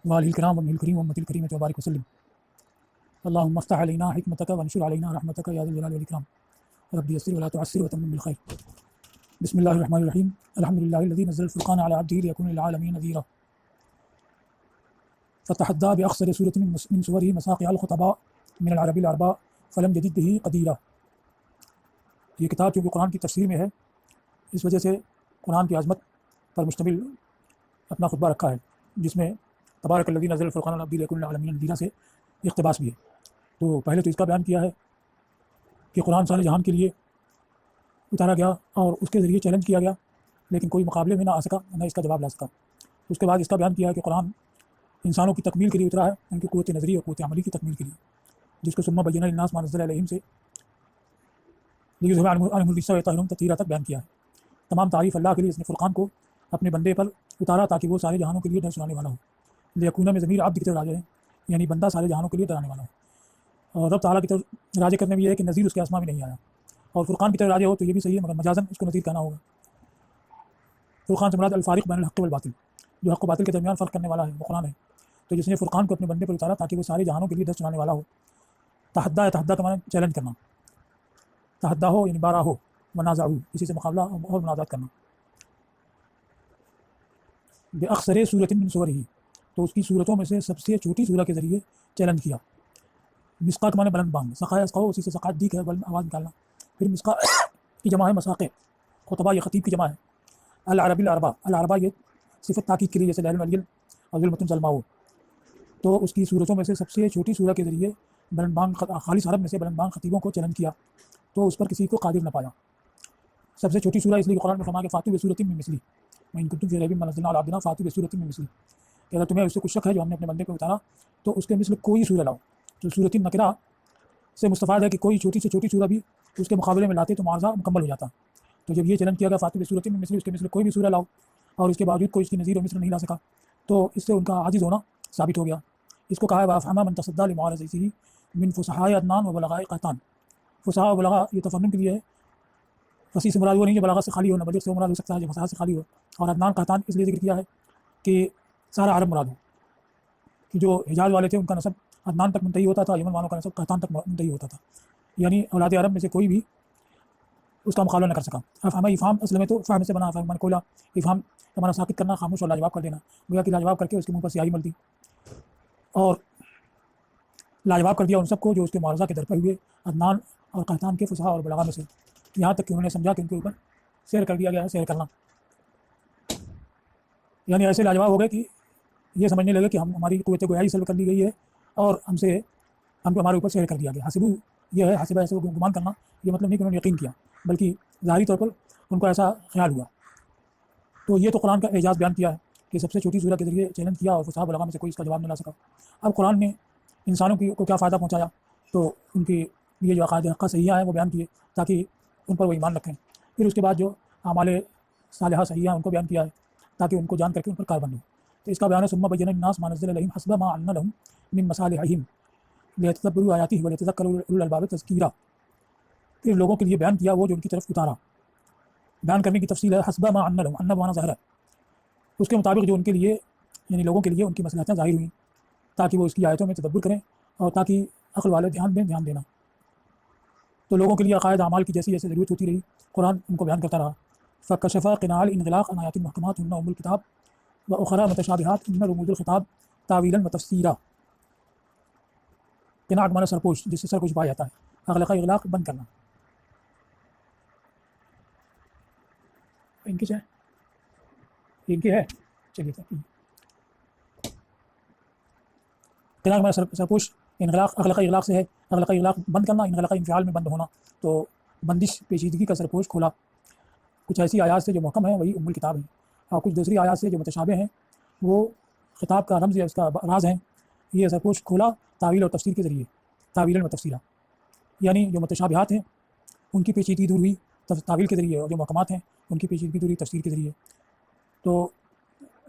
وآلہ الکرام وابن الکریم وامۃ الکریم وبارک وسلم۔ اللہم افتح علینا حکمتک وانشر علینا رحمتک یا ذا الجلال والاکرام، رب یسر ولا تعسر وتمم بالخیر۔ بسم اللہ الرحمن الرحیم، الحمد للہ الذی نزل الفرقان علی عبدہ لیکون للعالمین نذیرا، فتحدى بأخسر سورة من سوره مساقع الخطباء من العرب الارباء فلم يجد به قدیرا۔ یہ کتاب چونکہ قرآن کی تفسیر میں ہے، اس وجہ سے قرآن کی عظمت پر مشتمل اپنا خطبہ رکھا ہے، جس میں تبارک الذی نزل الفرقان علی عبدہ لیکون للعالمین نذیرا سے اقتباس بھی ہے۔ تو پہلے تو اس کا بیان کیا ہے کہ قرآن سارے جہان کے لیے اتارا گیا اور اس کے ذریعے چیلنج کیا گیا، لیکن کوئی مقابلے میں نہ آ سکا، نہ اس کا جواب لا سکا۔ اس کے بعد اس کا بیان کیا ہے کہ قرآن انسانوں کی تکمیل کے لیے اترا ہے، ان کی قوت نظری اور قوت عملی کی تکمیل کے لیے، جس کو ثم بینا للناس ما نزل الیہم سے لیذھب عنہم الرجس ویطہرہم تطہیرا تک بیان کیا ہے۔ تمام تعریف اللہ کے لیے، اس نے فرقان کو اپنے بندے پر اتارا تاکہ وہ سارے جہانوں کے لیے ڈر سنانے والا ہو۔ لیکون میں ضمیر عبد کی طرف راجع ہے، یعنی بندہ سارے جہانوں کے لیے ڈرانے والا ہو، اور رب تعالیٰ کی طرف راجع کرنے میں یہ ہے کہ نذیر اس کے اسما میں نہیں آیا، اور فرقان کی طرف راجع ہو تو یہ بھی صحیح ہے، مگر مجازن اس کو نذیر کہنا ہوگا۔ فرقان سے مراد الفارق بین الحق والباطل، جو حق و باطل کے درمیان فرق کرنے والا ہے، وہ قرآن ہے۔ تو جس نے فرقان کو اپنے بندے پر اتارا تاکہ وہ سارے جہانوں کے لیے ڈر سنانے والا ہو۔ تحدہ کا معنی چیلنج کرنا، تحدہ ہو یعنی بارہ ہو، منازع ہو اسی سے مقابلہ اور منازعات کرنا۔ بأخسر سورۃ من سورہ، تو اس کی صورتوں میں سے سب سے چھوٹی سورہ کے ذریعے چیلنج کیا۔ مسقا کا معنی بلند بانگ، سقا یسقو اسی سے سقات دیک ہے، بلند آواز نکالنا۔ پھر مسقا کی جمع ہے مساقع، خطبہ یہ خطیب کی جمع ہے۔ العرب الاربع، العربہ یہ صفت تاکید کے لیے، جیسے لہل العلیل اور ظلمۃ ظلماء ہو۔ تو اس کی صورتوں میں سے سب سے چھوٹی سورہ کے ذریعے بلند بانگ، خالص عرب میں سے بلند بانگ خطیبوں کو چیلنج کیا، تو اس پر کسی کو قادر نہ پایا۔ سب سے چھوٹی سورہ اس لیے قرآن میں فرمایا کہ فاتوا بسورۃ من مثلہ وإن كنتم في ريب مما نزلنا على عبدنا فاتوا بسورۃ من مثلہ، کہ اگر تمہیں اس سے کچھ شک ہے جو ہم نے اپنے بندے پہ اتارا تو اس کے مثل کوئی سورہ لاؤ۔ تو سورۃ نکرہ سے مستفاد ہے کہ کوئی چھوٹی سے چھوٹی سورہ بھی اس کے مقابلے میں لاتے تو معارضہ مکمل ہو جاتا۔ تو جب یہ چیلنج کیا گیا فاتوا بسورۃ من مثلہ، اس کے مثل کوئی بھی سورہ لاؤ، اور اس کے باوجود کوئی اس کی نظیر و مثل نہیں لا سکا، تو اس سے ان کا عاجز ہونا ثابت ہو گیا۔ اس کو کہا ہے وَأَفْحَمَ مَن تَصَدَّىٰ لِمُعَارَضَتِهِ مِن فُصَحَاءِ عدنان وبلغاء قحطان۔ فصحاء و بلغاء یہ تفنن کے لیے ہے، فصیح سے مراد وہ نہیں جو بلاغت سے خالی ہو، نہ بلیغ سے مراد ہو سکتا ہے جو فصاحت سے خالی ہو، اور عدنان قحطان اس لیے ذکر کیا ہے کہ سارا عرب مراد ہو، کہ جو حجاز والے تھے ان کا نسب عدنان تک منتہی ہوتا تھا، یمن والوں کا نسب قحطان تک منتہی ہوتا تھا، یعنی اولاد عرب میں سے کوئی بھی اس کا مقابلہ نہ کر سکا۔ افہم افہام اصل میں تو فہم سے بنا، فہم من کولا، افہام کا معنی ساکت کرنا، خاموش اور لاجواب کر دینا، گویا کہ لاجواب کر کے اس کے منہ پر سیاہی مل دی، اور لاجواب کر دیا ان سب کو جو اس کے معارضہ کے در پہ ہوئے، عدنان اور قحطان کے فصحاء اور بلغاء میں سے، یہاں تک کہ انہوں نے سمجھا کہ ان کے اوپر سیر کر دیا گیا ہے، سیر کرنا، یعنی ایسے لاجواب ہو گئے کہ یہ سمجھنے لگے کہ ہماری قوت گویائی سلب کر لی گئی ہے اور ہم کو ہمارے اوپر سیر کر دیا گیا۔ حسبو یہ ہے، حسبہ ایسے گمان کرنا، یہ مطلب نہیں کہ انہوں نے یقین کیا، بلکہ ظاہری طور پر ان کو ایسا خیال ہوا۔ تو یہ تو قرآن کا اعجاز بیان کیا ہے کہ سب سے چھوٹی سورہ کے ذریعے چیلنج کیا اور فصحاء بلغاء میں سے کوئی اس کا جواب نہ لا سکا۔ اب قرآن نے انسانوں کو کیا فائدہ پہنچایا، تو ان کے لیے جو عقائد حقہ صحیحہ ہیں وہ بیان کیے تاکہ ان پر وہ ایمان رکھیں۔ پھر اس کے بعد جو اعمال صالحہ صحیحہ ہیں ان کو بیان کیا ہے تاکہ ان کو جان کر کے ان پر کاربند ہو۔ تو اس کا بیان ہے ثم بینا للناس ما نزل الیہم حسب ما ان لهم من مصالحہم لیتدبروا آیاتہ ولیتذکروا اولو الالباب تذکیرا۔ پھر لوگوں کے لیے بیان کیا وہ جو ان کی طرف اتارا۔ بیان کرنے کی تفصیل ہے حسب ما ان لهم، ان بمعنی ظاہر ہے، اس کے مطابق جو ان کے لیے یعنی لوگوں کے لیے ان کی مصلحتیں ظاہر ہوئیں تاکہ وہ اس کی آیتوں میں تدبر کریں اور تاکہ عقل والے دھیان دیں، دھیان دینا۔ تو لوگوں کے لیے عقائد اعمال کی جیسی جیسے ضرورت ہوتی رہی قرآن ان کو بیان کرتا رہا۔ فکشف قناع الانغلاق عن آیات محکمات ہن ام الکتاب واخری متشابہات ان رموز الخطاب تاویلا وتفسیرا۔ قناع کا معنی سرپوش، جس سے سر کو چھپایا جاتا ہے، اغلق اغلاق بند کرنا۔ ان کی ہے، ان کی ہے، چلیے قناع کا معنی سرپوش، انغلاق اغلق اغلاق سے ہے، اغلق اغلاق بند کرنا، انغلق انفعال میں بند ہونا، تو بندش پیچیدگی کا سرپوش کھولا۔ کچھ ایسی آیات سے جو محکم ہیں وہی ام الکتاب ہیں، اور کچھ دوسری آیات سے جو متشابہ ہیں وہ خطاب کا رمز یا اس کا راز ہیں، یہ سرپوش کھولا تعویل اور تفسیر کے ذریعے، تعویلا و تفسیرا، یعنی جو متشابہات ہیں ان کی پیچیدگی دور ہوئی تعویل کے ذریعے، اور جو محکمات ہیں ان کی پیچیدگی دور ہوئی تفسیر کے ذریعے۔ تو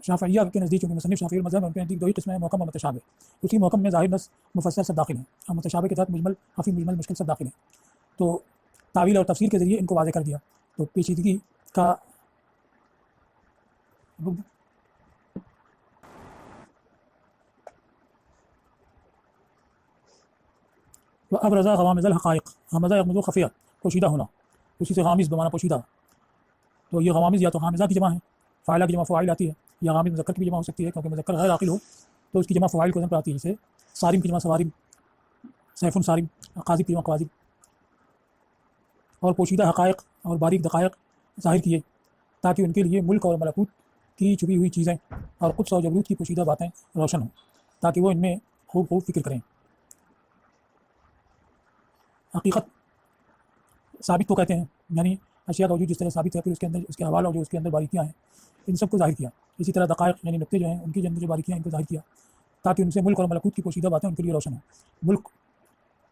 شافعیہ کے نزدیک چونکہ مصنف شافعی المذہب ہے، ان کے نزدیک دو ہی قسمیں ہیں، محکم اور متشابہ۔ اسی محکم میں ظاہر نص مفسر سب داخل ہیں، اور متشابہ کے تحت مجمل، خفی، مجمل، مشکل سب داخل ہیں۔ تو تعویل اور تفسیر کے ذریعے ان کو واضح کر دیا۔ تو پیچیدگی کا وہ اب رضا غوامض الحقائق، غمزہ یغمض خفیہ پوشیدہ ہونا، اسی سے غامض بمانا پوشیدہ. تو یہ غوامض یا تو غامضہ کی جمع ہے، فاعلہ کی جمع فاعل آتی ہے، یا غامض مذکر کی بھی جمع ہو سکتی ہے کیونکہ مذکر غیر عاقل ہو تو اس کی جمع فاعل کو وزن پر آتی ہے. جیسے صارم کی جمع صوارم، سیف صارم، قاذف کی جمع قواذب. اور پوشیدہ حقائق اور باریک دقائق ظاہر کیے تاکہ ان کے لیے ملک اور ملکوت کی چھپی ہوئی چیزیں اور قدس اور جبروت کی پوشیدہ باتیں روشن ہوں تاکہ وہ ان میں خوب خوب فکر کریں. حقیقت ثابت کو کہتے ہیں، یعنی اشیاء کا وجود جس طرح ثابت ہے پھر اس کے اندر اس کے حوالہ اور جو اس کے اندر باریکیاں ہیں ان سب کو ظاہر کیا. اسی طرح دقائق یعنی نقطے جو ہیں ان کے اندر جو باریکیاں ہیں ان کو ظاہر کیا تاکہ ان سے ملک اور ملکوت کی پوشیدہ باتیں ان کے لیے روشن ہوں. ملک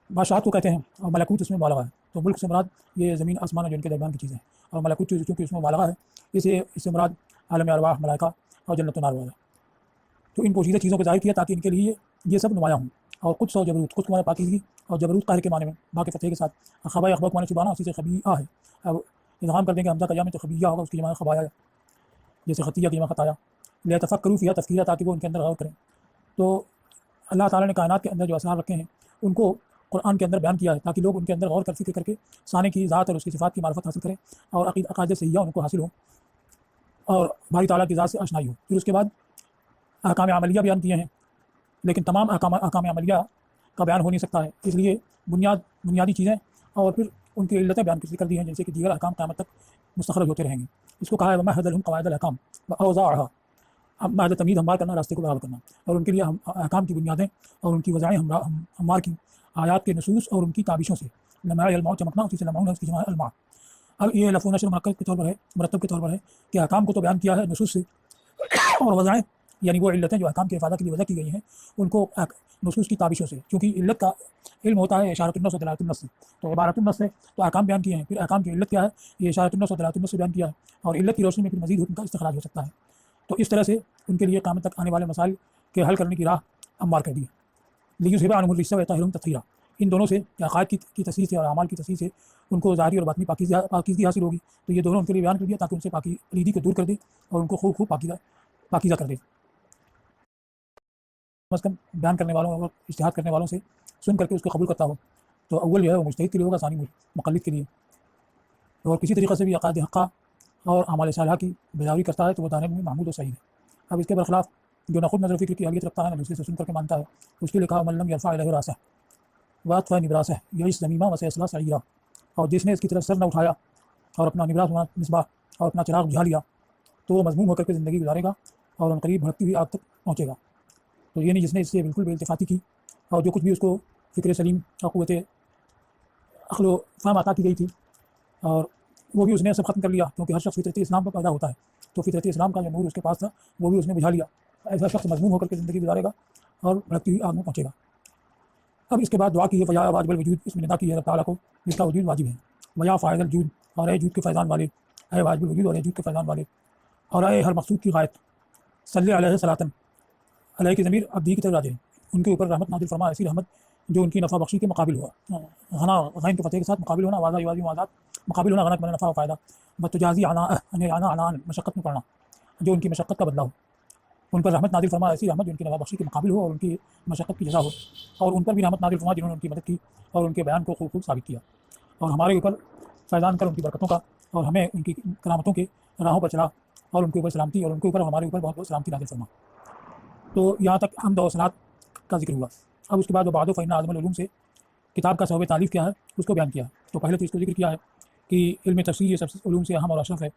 بادشاہت کو کہتے ہیں اور ملکوت اس میں مبالغہ ہے. تو ملک سے مراد یہ زمین آسمان اور جو ان کے درمیان کی چیزیں ہیں، اور ملکوت چونکہ اس میں مبالغہ ہے اس سے مراد عالم ارواح، ملائکہ اور جنت و نار وغیرہ. تو ان پوشیدہ چیزوں کو ظاہر کیا تاکہ ان کے لیے یہ سب نمایاں ہوں. اور قدس اور جبروت، قدس معنی پاکیزگی اور جبروت قاہر کے معنی میں با کے فتح کے ساتھ. خبا اخبا معنی چھپانا، اسی سے خبیہ ہے. اب ادغام کر دیں گے حمزہ کا یا میں تو خبیہ ہوگا، اس کی جمع خبایا جیسے خطیہ کی جمع خطایا. لیتفکروا فیہا تفکیرا، تاکہ وہ ان کے اندر غور کریں. تو اللہ تعالیٰ نے کائنات کے اندر جو اسرار رکھے ہیں ان کو قرآن کے اندر بیان کیا ہے تاکہ لوگ ان کے اندر غور کر فکر کر کے ثانی کی ذات اور اس کی صفات کی معرفت حاصل کریں اور عقائد صحیحہ ان کو حاصل ہوں اور باری تعالیٰ کی ذات سے آشنائی ہو. پھر اس کے بعد احکام عملیہ بیان کیے ہیں، لیکن تمام احکام عملیہ کا بیان ہو نہیں سکتا ہے، اس لیے بنیادی چیزیں اور پھر ان کی علتیں بیان کر دی ہیں جیسے کہ دیگر احکام قیامت تک مستخرج ہوتے رہیں گے. اس کو کہا ہے وَمَهَّدَ لَهُمْ قَوَاعِدَ الْأَحْكَامِ وَأَوْضَاعَهَا. اب مہد تمید ہموار کرنا، راستے کو برابر کرنا، اور ان کے لیے احکام کی بنیادیں اور ان کی وضعیں ہموار کی آیات کے نصوص اور ان کی تابشوں سے. لمع الماء چمکنا، اسی سے لمعون ہے، اس کی جمع الماء. اب یہ لفظ و نشر مرتب کے طور پر ہے کہ احکام کو تو بیان کیا ہے نصوص سے، اور وضعیں یعنی وہ علتیں جو احکام کے افادہ کے لیے وضع کی گئی ہیں ان کو نصوص کی تابشوں سے. چونکہ علت کا علم ہوتا ہے اشارۃ النص و دلالۃ النص سے، تو عبارۃ النص سے تو احکام بیان کیے ہیں، پھر احکام کی علت کیا ہے یہ اشارۃ النص و دلالۃ النص سے بیان کیا ہے، اور علت کی روشنی میں پھر مزید حکم کا استخراج ہو سکتا ہے. تو اس طرح سے ان کے لیے قیامت تک آنے والے مسائل کے حل کرنے کی راہ ہموار کر دی ہے. لیذھب عنہم الرجس ویطہرہم تطہیرا. ان دونوں سے عقائد کی تصحیح سے اور اعمال کی تصحیح سے ان کو ظاہری اور باطنی پاکیزگی حاصل ہوگی. تو یہ دونوں ان کے لیے بیان کر دیا تاکہ ان سے پاکیزگی کو دور کر دے اور ان کو خوب خوب پاکیزہ کر دے. کم از کم بیان کرنے والوں اور اجتہاد کرنے والوں سے سن کر کے اس کو قبول کرتا ہو. تو اول جو ہے وہ مجتہد کے لیے ہوگا، ثانی مقلد کے لیے. اور کسی طریقے سے بھی عقائد حقہ اور اعمال صالحہ کی بیداری کرتا ہے تو وہ دانے میں محمود و صحیح ہے. اب اس کے برخلاف جو نہ خود نظر و فکر کی اہلیت رکھتا ہے نہ دوسرے سے سن کر کے مانتا ہے، اس کے لیے کہا من لم یرفع الیہ راسہ واطفأ نبراسہ یعیش ذمیما وسیصلی سعیرا. اور جس نے اس کی طرف سر نہ اٹھایا اور اپنا نبراس مصباح اور اپنا چراغ بجھا لیا تو وہ مذموم ہو کر کے زندگی گزارے گا اور ان قریب بھڑکتی ہوئی آگ تک پہنچے گا. تو یہ نہیں جس نے اس سے بالکل بے التفاتی کی اور جو کچھ بھی اس کو فکر سلیم اور قوت عقل و فہم عطا کی گئی تھی اور وہ بھی اس نے سب ختم کر لیا، کیونکہ ہر شخص فطرت اسلام پر پیدا ہوتا ہے. تو فطرت اسلام کا جو نور اس کے پاس تھا وہ بھی اس نے بجھا لیا. ایسا شخص مذموم ہو کر کے زندگی گزارے گا اور بھڑکتی ہوئی آگ میں پہنچے گا. اب اس کے بعد دعا کی ہے فیا واجب الوجود، اس میں ندا کی ہے اللہ تعالیٰ کو جس کا وجود واجب ہے. ویا فائز الجود، اور اے جود کے فیضان والے، اے واجب الوجود اور اے جود کے فیضان والے، اور اے ہر مقصود کی غایت. صلی علیہ صلاۃً، علیہ کی ضمیر عبدی کی طرف راجع ہے، ان کے اوپر رحمت نازل فرما، ایسی رحمت جو ان کی نفع بخشی کے مقابل ہوا. غنا غین کے فتح کے ساتھ مقابل ہونا، واضح واضح آزاد مقابل ہونا، غنا کے نفع و فائدہ. بتجازی عنان مشقت میں پڑھنا، جو ان کی مشقت کا بدلہ ہو. ان پر رحمت نازل فرما، ایسی رحمت جو ان کی نفع بخشی کے مقابل ہو اور ان کی مشقت کی جزا ہو. اور ان پر بھی رحمت نازل فرما جنہوں نے ان کی مدد کی اور ان کے بیان کو خوب خوب ثابت کیا. اور ہمارے اوپر فیضان کر ان کی برکتوں کا اور ہمیں ان کی کرامتوں کے راہوں پر چلا اور ان کے اوپر سلامتی اور ان کے اوپر ہمارے اوپر بہت بہت سلامتی نازل فرما. تو یہاں تک حمد و صلات کا ذکر ہوا. اب اس کے بعد بعد فإن أعظم العلوم سے کتاب کا سبب تعلیف کیا ہے اس کو بیان کیا. تو پہلے تو اس کو ذکر کیا ہے کہ علم تفسیر یہ سب علوم سے اہم اور اشرف ہے.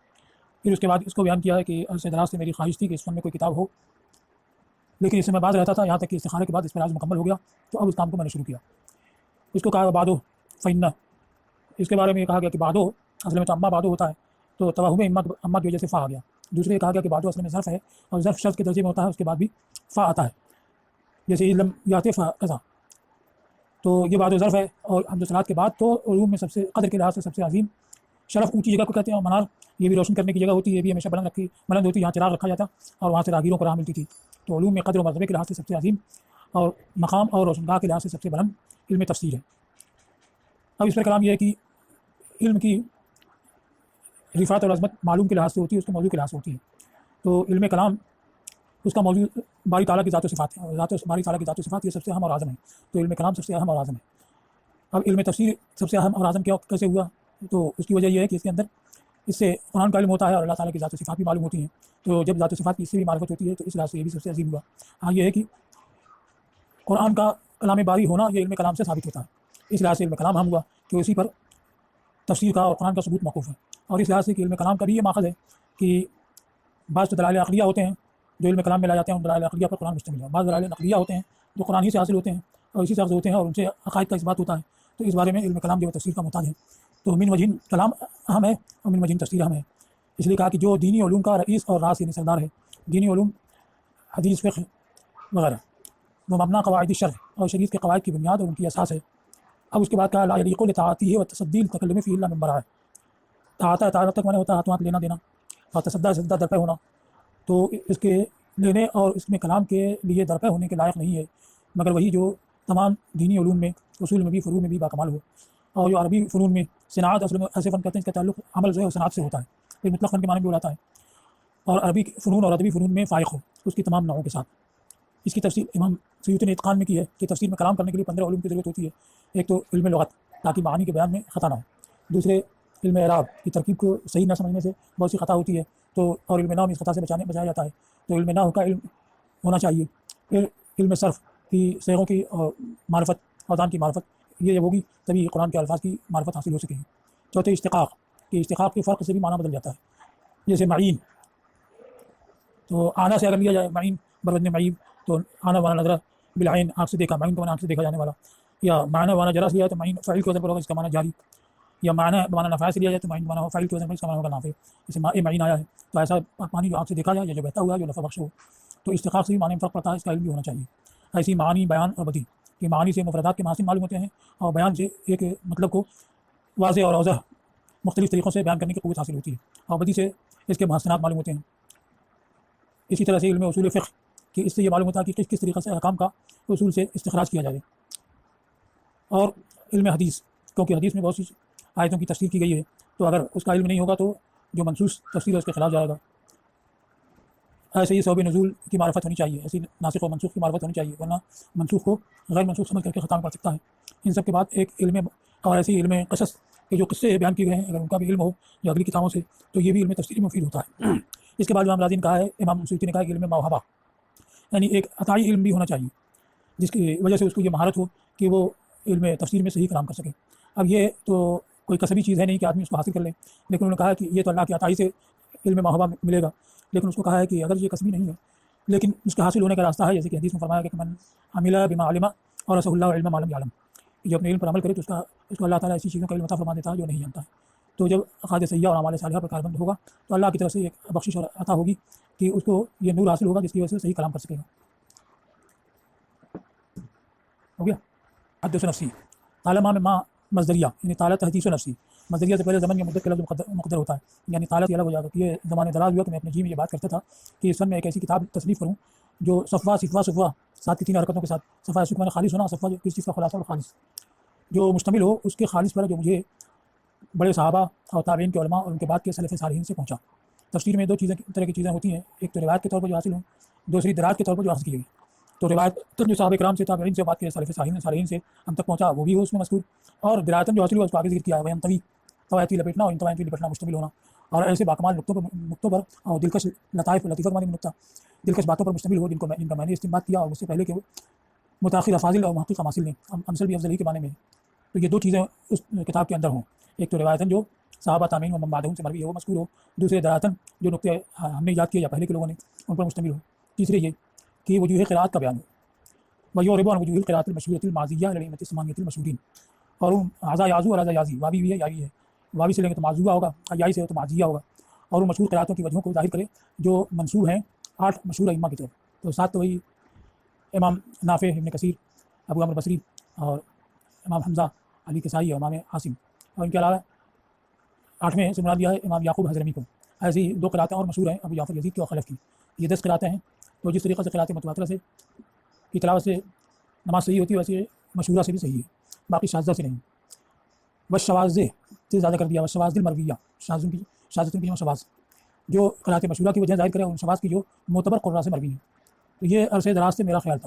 پھر اس کے بعد اس کو بیان کیا ہے کہ عرصے دراز سے میری خواہش تھی کہ اس فن میں کوئی کتاب ہو، لیکن اس سے میں باز رہتا تھا یہاں تک کہ استخارے کے بعد اس پر آج مکمل ہو گیا. تو اب اس کام کو میں نے شروع کیا. اس کو کہا بعدو فإن، اس کے بارے میں یہ کہا گیا کہ بعدو اصل میں تو اما بعدو ہوتا ہے، تو توہم اما کی وجہ سے فا آ گیا. دوسرے یہ کہا گیا کہ بعدو اصل میں ظرف ہے اور ظرف شرط کے درجے میں ہوتا ہے، اس کے بعد بھی فا آتا ہے، جیسے علم یاتے فا قضا. تو یہ بعد ظرف ہے. اور حمد و صلات کے بعد تو علوم میں سب سے قدر کے لحاظ سے سب سے عظیم شرف اونچی جگہ کو کہتے ہیں. اور منار یہ بھی روشن کرنے کی جگہ ہوتی ہے، یہ بھی ہمیشہ بلند ہوتی ہے. یہاں چراغ رکھا جاتا اور وہاں سے راہگیروں کو راہ ملتی تھی. تو علوم میں قدر و مرتبے کے لحاظ سے سب سے عظیم اور مقام اور روشنگاہ کے لحاظ سے سب سے بلند علم تفسیر ہے. اب اس پر کلام یہ ہے کہ علم کی رفعت اور عظمت معلوم کے لحاظ سے ہوتی ہے، اس کے موضوع کے لحاظ سے ہوتی ہے. تو علم کلام اس کا موضوع باری تعالیٰ کی ذات و صفات ہے، اور باری تعالیٰ کی ذات و صفات یہ سب سے اہم اور اعظم ہے. تو علم کلام سب سے اہم اور اعظم ہے. اب علم تفسیر سب سے اہم اور اعظم کیا کیسے ہوا؟ تو اس کی وجہ یہ ہے کہ اس کے اندر اس سے قرآن کا علم ہوتا ہے اور اللہ تعالیٰ کی ذات و صفات بھی معلوم ہوتی ہیں. تو جب ذات و صفات کی اس سے بھی معرفت ہوتی ہے تو اس لحاظ سے یہ بھی سب سے عظیم ہوا. ہاں یہ ہے کہ قرآن کا کلام باری ہونا یہ علم کلام سے ثابت ہوتا ہے. اس لحاظ سے علم کلام ہم ہوا کہ اسی پر تفسیر کا اور قرآن کا ثبوت موقوف ہے. اور اس لحاظ سے کہ علم کلام کا بھی یہ ماخذ ہے کہ بعض دلائل عقلیہ ہوتے ہیں جو علم کلام میں لائے جاتے ہیں، ان دلائل عقلیہ پر قرآن مشتمل ہے. بعض دلائل نقلیہ ہوتے ہیں جو قرآن ہی سے حاصل ہوتے ہیں اور اسی سے اخذ ہوتے ہیں اور ان سے عقائد کا اثبات ہوتا ہے. تو اس بارے میں علم کلام جو تفسیر کا محتاج ہے. تو من وجہ کلام اہم ہے اور من وجہ تفسیر اہم ہے. اس لیے کہا کہ جو دینی علوم کا رئیس اور راس یعنی سردار ہے، دینی علوم حدیث فقہ وغیرہ، وہ مبنا قواعد شرع اور شریعت کے قواعد کی بنیاد اور ان کی اساس ہے. اب اس کے بعد کہا لا یلیق لطاعته ہے و تصدی التکلم فی الا من برا. طاعت تک مانے ہوتا ہے ہاتھوں ہاتھ لینا دینا، اور سجدہ درپے ہونا. تو اس کے لینے اور اس میں کلام کے لیے درپے ہونے کے لائق نہیں ہے مگر وہی جو تمام دینی علوم میں، اصول میں بھی، فروع میں بھی باکمال ہو. اور جو عربی فنون میں صنعت اصل میں ایسے فن کہتے ہیں اس کا تعلق عمل جو ہے صنعت سے ہوتا ہے، پھر مطلق فن کے معنی بھی اڑاتا ہے. اور عربی فنون اور ادبی فنون میں فائق ہو اس کی تمام نوعوں کے ساتھ. اس کی تفسیر امام سیوطی نے اتقان میں کی ہے کہ تفسیر میں کلام کرنے کے لیے 15 علوم کی ضرورت ہوتی ہے. ایک تو علم لغت تاکہ معانی کے بیان میں خطا نہ ہو. دوسرے علم اعراب کی ترکیب کو صحیح نہ سمجھنے سے بہت سی خطا ہوتی ہے. تو اور علم نحو اس خطا سے بچایا جاتا ہے. تو علم نحو کا علم ہونا چاہیے. پھر علم صرف کی صیغوں کی معرفت، اوزان کی معرفت، یہ جب ہوگی تبھی قرآن کے الفاظ کی معرفت حاصل ہو سکے گی. چوتھے اشتقاق، کہ اشتقاق کے فرق سے بھی معنی بدل جاتا ہے. جیسے معین، تو آنا سے اگر لیا جائے معین بروزن معین، تو آنا وانا نظرہ بالعین، آنکھ سے دیکھا، معین تو آنکھ سے دیکھا جانے والا. یا معنی وانا جرا سے لیا تو معین فاعل کے وزن پر ہوگا، اس کا معنی جاری. یا معنی بمعنی نفع سے لیا جائے تو معین بمعنی فاعل کے وزن پر اس کا معنی ہوگا نافع. جیسے ماء معین آیا ہے تو ایسا پانی جو آنکھ سے دیکھا جائے یا جو بہتا ہوا جو نفع بخش ہو. تو اشتقاق سے بھی معنی میں فرق پڑتا ہے، اس کا علم بھی ہونا چاہیے. ایسی معنی، بیان اور بدیع، کہ معنی سے مفردات کے محاسن معلوم ہوتے ہیں اور بیان سے ایک مطلب کو واضح اور اوضح مختلف طریقوں سے بیان کرنے کی قوت حاصل ہوتی ہے، اور بدیع سے اس کے محسنات معلوم ہوتے ہیں. اسی طرح سے علم اصول فقہ، کہ اس سے یہ معلوم ہوتا ہے کہ کس طریقے سے احکام کا اصول سے استخراج کیا جائے. اور علم حدیث، کیونکہ حدیث میں بہت سی آیتوں کی تفسیر کی گئی ہے، تو اگر اس کا علم نہیں ہوگا تو جو منصوص تفسیر ہے اس کے خلاف جائے گا. ایسے ہی سبب نزول کی معرفت ہونی چاہیے، ایسی ناسخ و منسوخ کی معرفت ہونی چاہیے، ورنہ منسوخ کو غیر منسوخ سمجھ کر کے خطا میں پڑ سکتا ہے. ان سب کے بعد ایک علم، اور ایسی علم قصص کے جو قصے بیان کیے گئے ہیں اگر ان کا بھی علم ہو یا اگلی کتابوں سے تو یہ بھی علم تفسیری مفید ہوتا ہے. اس کے بعد امام راضی نے کہا ہے، امام سیوطی نے کہا کہ علم موہبہ، یعنی ایک عطائی علم بھی ہونا چاہیے جس کی وجہ سے اس کو یہ مہارت ہو کہ وہ علم تفسیر میں صحیح کلام کر سکے. اب یہ تو کوئی کسبی چیز ہے نہیں کہ آدمی اس کو حاصل کر لے، لیکن انہوں نے کہا کہ یہ تو اللہ کی عطائی سے علم موہبہ ملے گا. لیکن اس کو کہا ہے کہ اگر یہ کسبی نہیں ہے لیکن اس کے حاصل ہونے کا راستہ ہے، جیسے کہ حدیث میں فرمایا کہ من عمل بما علم اور رسول اللہ علم ما لم یعلم، جو اپنے علم پر عمل کرے تو اس کو اللہ تعالیٰ ایسی چیزوں کا علم عطا فرما دیتا ہے جو نہیں جانتا ہے. تو جب عقائد صحیحہ اور اعمال صالحہ پر کاربند ہوگا تو اللہ کی طرف سے ایک بخشش اور عطا ہوگی کہ اس کو یہ نور حاصل ہوگا جس کی وجہ سے صحیح کلام کر سکے گا. ہو گیا. حدث نفسی، طالما میں ماں مصدریہ، یعنی طالت حدیث و نفسی. مصدریہ سے پہلے زمن یا مدت کا لفظ مقدر ہوتا ہے، یعنی طالت یہ الگ ہو جاتا ہے. یہ زمانے دراز ہوا کہ میں اپنے جی میں یہ بات کرتا تھا کہ اس فن میں ایک ایسی کتاب تصنیف کروں جو صفوہ صفوہ 7 کی 3 حرکتوں کے ساتھ، صفحہ سکھ میں خالص ہونا، صفحہ کس چیز کا خلاصہ اور خالص جو مشتمل ہو اس کے خالص پر جو مجھے بڑے صحابہ اور تابعین کے علماء اور ان کے بعد کے سلف صالحین سے پہنچا. تفسیر میں 2 طرح کی چیزیں ہوتی ہیں، ایک تو روایت کے طور پر جو حاصل ہوں، دوسری دراج کے طور پر جو حاصل کی گئی. تو روایت جو صحابہ کرام سے، تابعین سے، بعد کے سلف صالحین سے ہم تک پہنچا وہ بھی ہو اس میں مذکور، اور درایتن جو حاصل ہوا اس کو آگے ذکر کیا ہے، وہ طویل طوایتی لپیٹنا اور ان طوایتی لپیٹنا مشتمل ہونا، اور ایسے باکمال نقطوں پر اور دلکش لطائف لطیفہ مانی نقطہ دلکش باتوں پر مشتمل ہو جن کا میں نے استنباط کیا اور اس سے پہلے کے متاخر افاضل اور محقق ماسل نے امثل بھی افضلی کے معنی میں. تو یہ 2 چیزیں اس کتاب کے اندر ہوں، ایک تو روایتن جو صحابہ تابعین و من بعدہم سے مروی ہے وہ مذکور ہو، دوسرے درایتن جو نقطے ہم نے یاد کیے یا پہلے کے لوگوں نے ان پر مشتمل ہو، تیسرے یہ کہ وجوہ قراءت کا بیان ہو، ویعرب عن وجوہ القراءۃ المشہورۃ الماضیہ للائمۃ الثمانیۃ المشہورین. اور عزا یازو اور عزا یازی، واوی بھی ہے یاوی ہے، واوی سے لیں گے تو معزوہ ہوگا، یائی سے ہو تو معزیہ ہوگا. اور وہ مشہور قراءتوں کی وجہوں کو ظاہر کرے جو منسوب ہیں 8 مشہور ائمہ کی طرف. تو 7 تو وہی امام نافع، ابن کثیر، ابو عمرو بصری اور امام حمزہ علی کسائی اور امام عاصم، اور ان کے علاوہ 8ویں سے مراد دیا ہے امام یعقوب حضرمی کو. ایسی 2 قراءتیں اور مشہور ہیں ابو جعفر یزید کی اور خلف کی. یہ 10 قراءتیں ہیں. تو جس طریقے سے قراءت متواترہ سے کی تلاوت سے نماز صحیح ہوتی ہے ویسے مشہورہ سے بھی صحیح ہے، باقی شاذہ سے نہیں. بس شواذ سے زیادہ کر دیا، بس شواذ المرویہ، شاذتوں کی شواذ جو قراءت مشہورہ کی وجہ ظاہر کرے، ان شواذ کی جو معتبر قراء سے مروی ہیں. تو یہ عرصے دراز سے میرا خیال تھا